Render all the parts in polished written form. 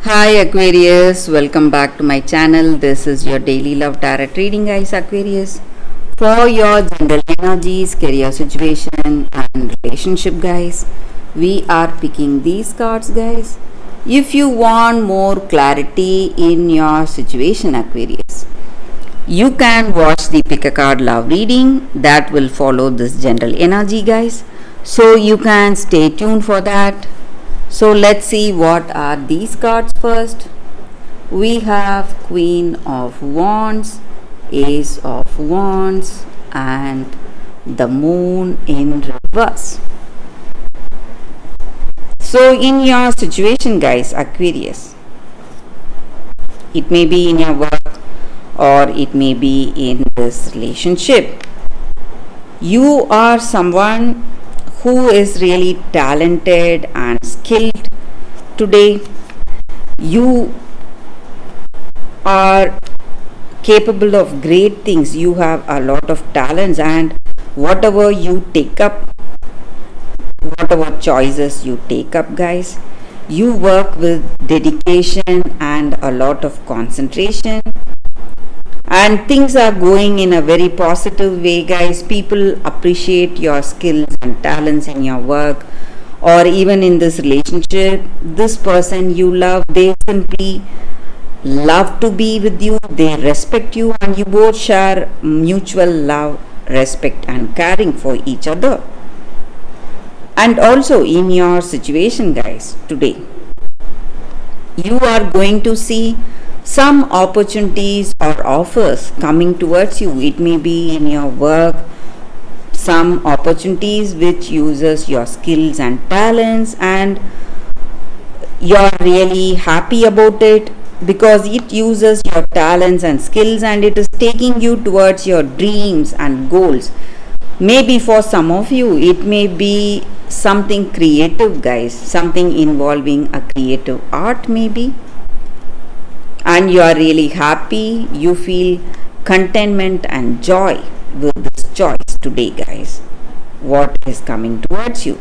Hi Aquarius, welcome back to my channel. This is your daily love tarot reading, guys. Aquarius, for your general energies, career situation and relationship, guys, we are picking these cards, guys. If you want more clarity in your situation, Aquarius, you can watch the pick a card love reading that will follow this general energy, guys. So you can stay tuned for that. So let's see what are these cards first. We have Queen of Wands, Ace of Wands, and the Moon in reverse. So in your situation, guys, Aquarius, it may be in your work or it may be in this relationship. You are someone who is really talented and skilled today. You are capable of great things. You have a lot of talents, and whatever you take up, whatever choices you take up, guys, you work with dedication and a lot of concentration, and things are going in a very positive way, guys. People appreciate your skills and talents in your work or even in this relationship. This person you love, they simply love to be with you, they respect you, and you both share mutual love, respect and caring for each other. And also in your situation, guys, today you are going to see some opportunities or offers coming towards you. It may be in your work, some opportunities which uses your skills and talents, and you're really happy about it because it uses your talents and skills and it is taking you towards your dreams and goals. Maybe for some of you it may be something creative, guys, something involving a creative art maybe, and you are really happy. You feel contentment and joy with this choice today, guys, what is coming towards you.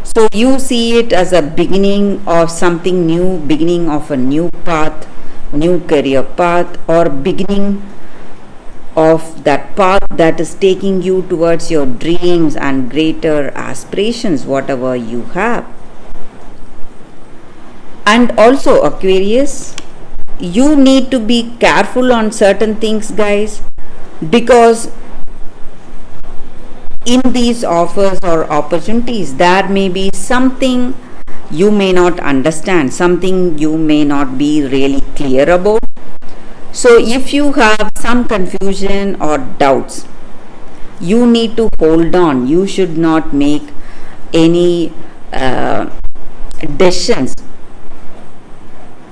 So you see it as a beginning of something new, beginning of a new path, new career path, or beginning of that path that is taking you towards your dreams and greater aspirations, whatever you have. And also, Aquarius, you need to be careful on certain things, guys, because in these offers or opportunities there may be something you may not understand, something you may not be really clear about. So if you have some confusion or doubts, you need to hold on. You should not make any decisions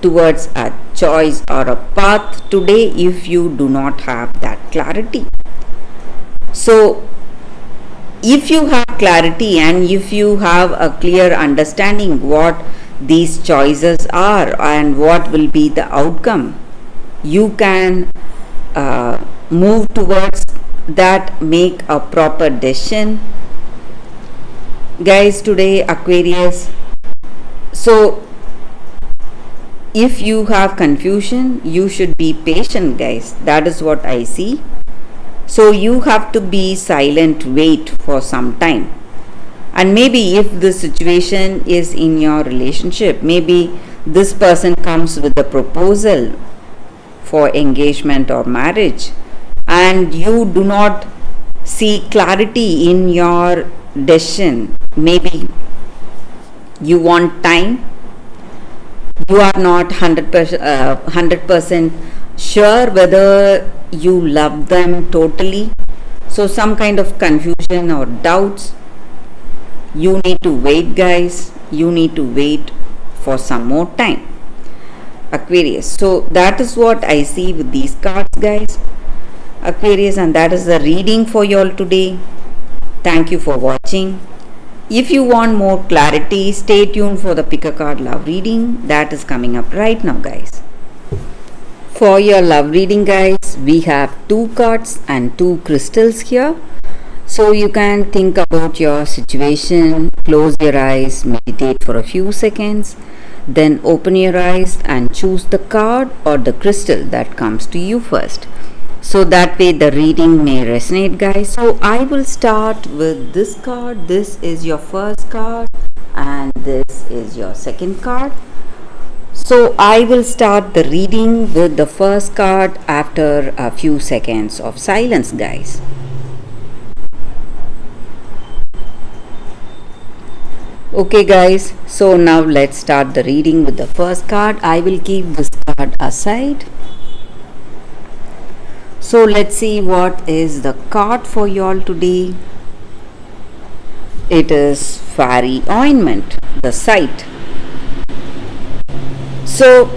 towards a choice or a path today if you do not have that clarity. So if you have clarity and if you have a clear understanding what these choices are and what will be the outcome, you can move towards that, make a proper decision, guys, today, Aquarius. So if you have confusion, you should be patient, guys. That is what I see. So you have to be silent, wait for some time. And maybe if the situation is in your relationship, maybe this person comes with a proposal for engagement or marriage, and you do not see clarity in your decision. Maybe you want time, you are not 100% sure whether you love them totally. So some kind of confusion or doubts. You need to wait, guys. You need to wait for some more time, Aquarius. So that is what I see with these cards, guys, Aquarius, and that is the reading for you all today. Thank you for watching. If you want more clarity, stay tuned for the pick a card love reading that is coming up right now, guys. For your love reading, guys, we have 2 cards and 2 crystals here. So you can think about your situation, close your eyes, meditate for a few seconds, Then open your eyes and choose the card or the crystal that comes to you first. So that way the reading may resonate, guys. So I will start with this card. This is your first card and this is your second card. So I will start the reading with the first card after a few seconds of silence, guys. Okay guys, so now let's start the reading with the first card. I will keep this card aside. So let's see what is the card for y'all today. It is Fairy Ointment, the Sight. So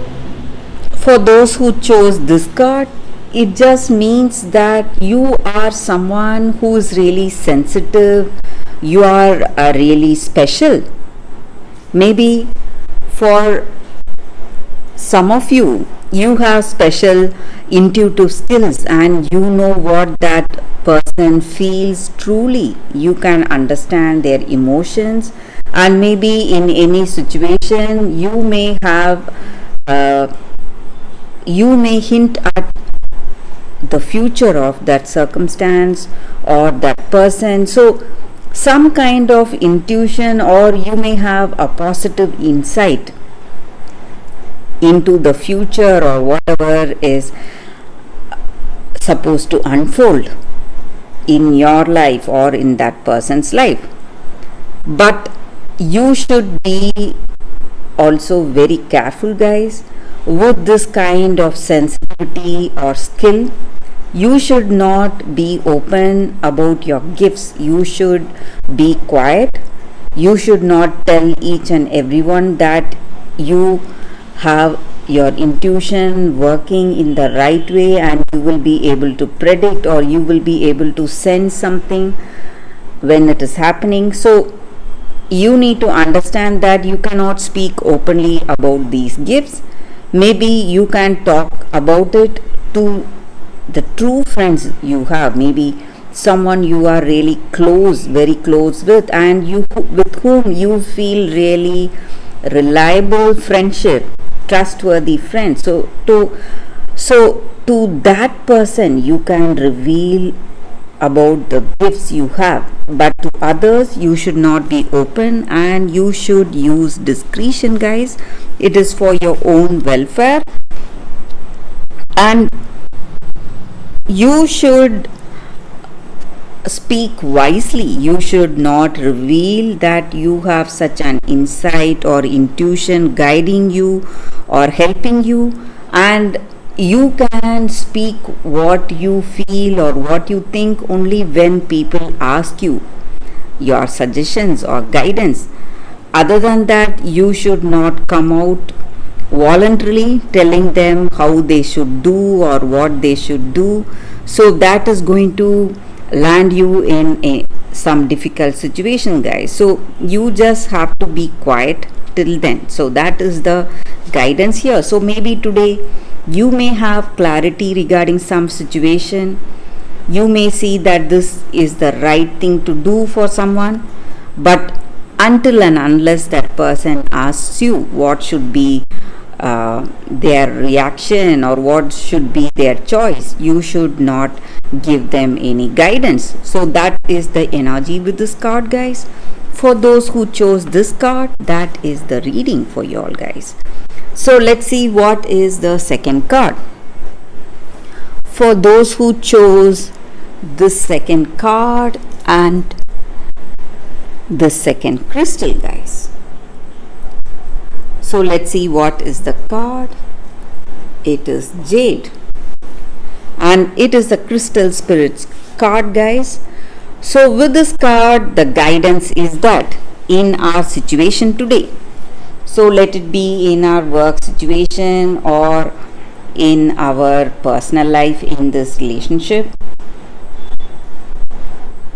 for those who chose this card, it just means that you are someone who is really sensitive. You are really special. Maybe for some of you, you have special intuitive skills and you know what that person feels truly. You can understand their emotions, and maybe in any situation you may have you may hint at the future of that circumstance or that person. So some kind of intuition, or you may have a positive insight into the future or whatever is supposed to unfold in your life or in that person's life. But you should be also very careful, guys, with this kind of sensitivity or skill. You should not be open about your gifts. You should be quiet. You should not tell each and everyone that you have your intuition working in the right way and you will be able to predict or you will be able to sense something when it is happening. So you need to understand that you cannot speak openly about these gifts. Maybe you can talk about it to the true friends you have, maybe someone you are really close, very close with, and you with whom you feel really reliable friendship, trustworthy friend. So to that person you can reveal about the gifts you have, but to others you should not be open and you should use discretion, guys. It is for your own welfare, and you should speak wisely. You should not reveal that you have such an insight or intuition guiding you or helping you, and you can speak what you feel or what you think only when people ask you your suggestions or guidance. Other than that, you should not come out voluntarily telling them how they should do or what they should do. So that is going to land you in some difficult situation, guys. So you just have to be quiet till then. So that is the guidance here. So maybe today you may have clarity regarding some situation. You may see that this is the right thing to do for someone, but until and unless that person asks you what should be their reaction or what should be their choice, you should not give them any guidance. So that is the energy with this card, guys. For those who chose this card, that is the reading for you all, guys. So let's see what is the second card. For those who chose this second card and the second crystal, guys. So let's see what is the card. It is Jade, and it is the Crystal Spirits card, guys. So with this card, the guidance is that in our situation today, so let it be in our work situation or in our personal life, in this relationship,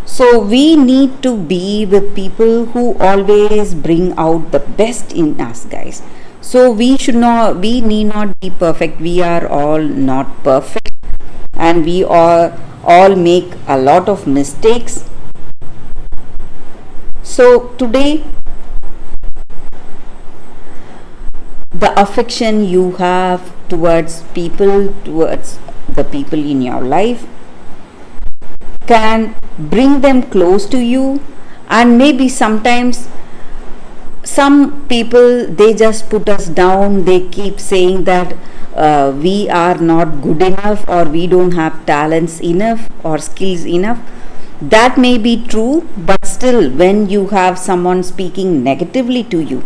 so we need to be with people who always bring out the best in us, guys. So we need not be perfect. We are all not perfect, and we all make a lot of mistakes. So today the affection you have towards the people in your life, can bring them close to you. And maybe sometimes some people, they just put us down, they keep saying that we are not good enough, or we don't have talents enough or skills enough. That may be true, but still, when you have someone speaking negatively to you,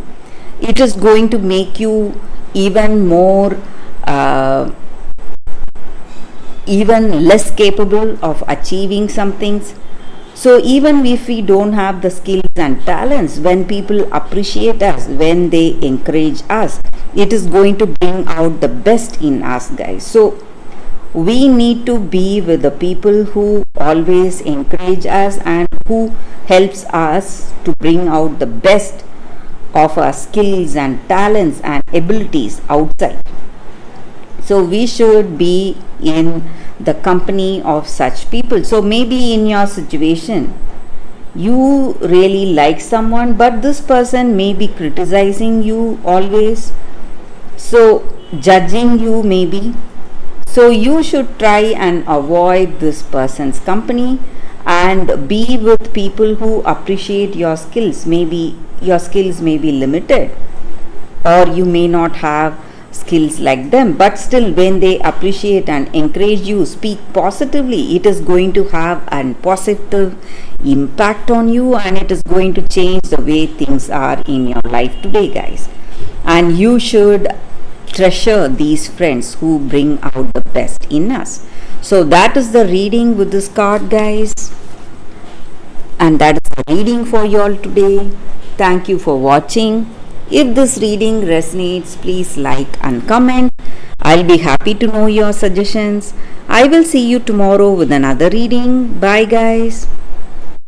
it is going to make you even more even less capable of achieving some things. So even if we don't have the skills and talents, when people appreciate us, when they encourage us, it is going to bring out the best in us, guys. So we need to be with the people who always encourage us and who helps us to bring out the best of our skills and talents and abilities outside. So we should be in the company of such people. So maybe in your situation, you really like someone, but this person may be criticizing you always, so judging you maybe. So you should try and avoid this person's company and be with people who appreciate your skills. Maybe your skills may be limited, or you may not have skills like them, but still, when they appreciate and encourage you, speak positively, it is going to have a positive impact on you, and it is going to change the way things are in your life today, guys. And you should treasure these friends who bring out the best in us. So that is the reading with this card, guys, and that is the reading for you all today. Thank you for watching. If this reading resonates, please like and comment. I'll be happy to know your suggestions. I will see you tomorrow with another reading. Bye, guys.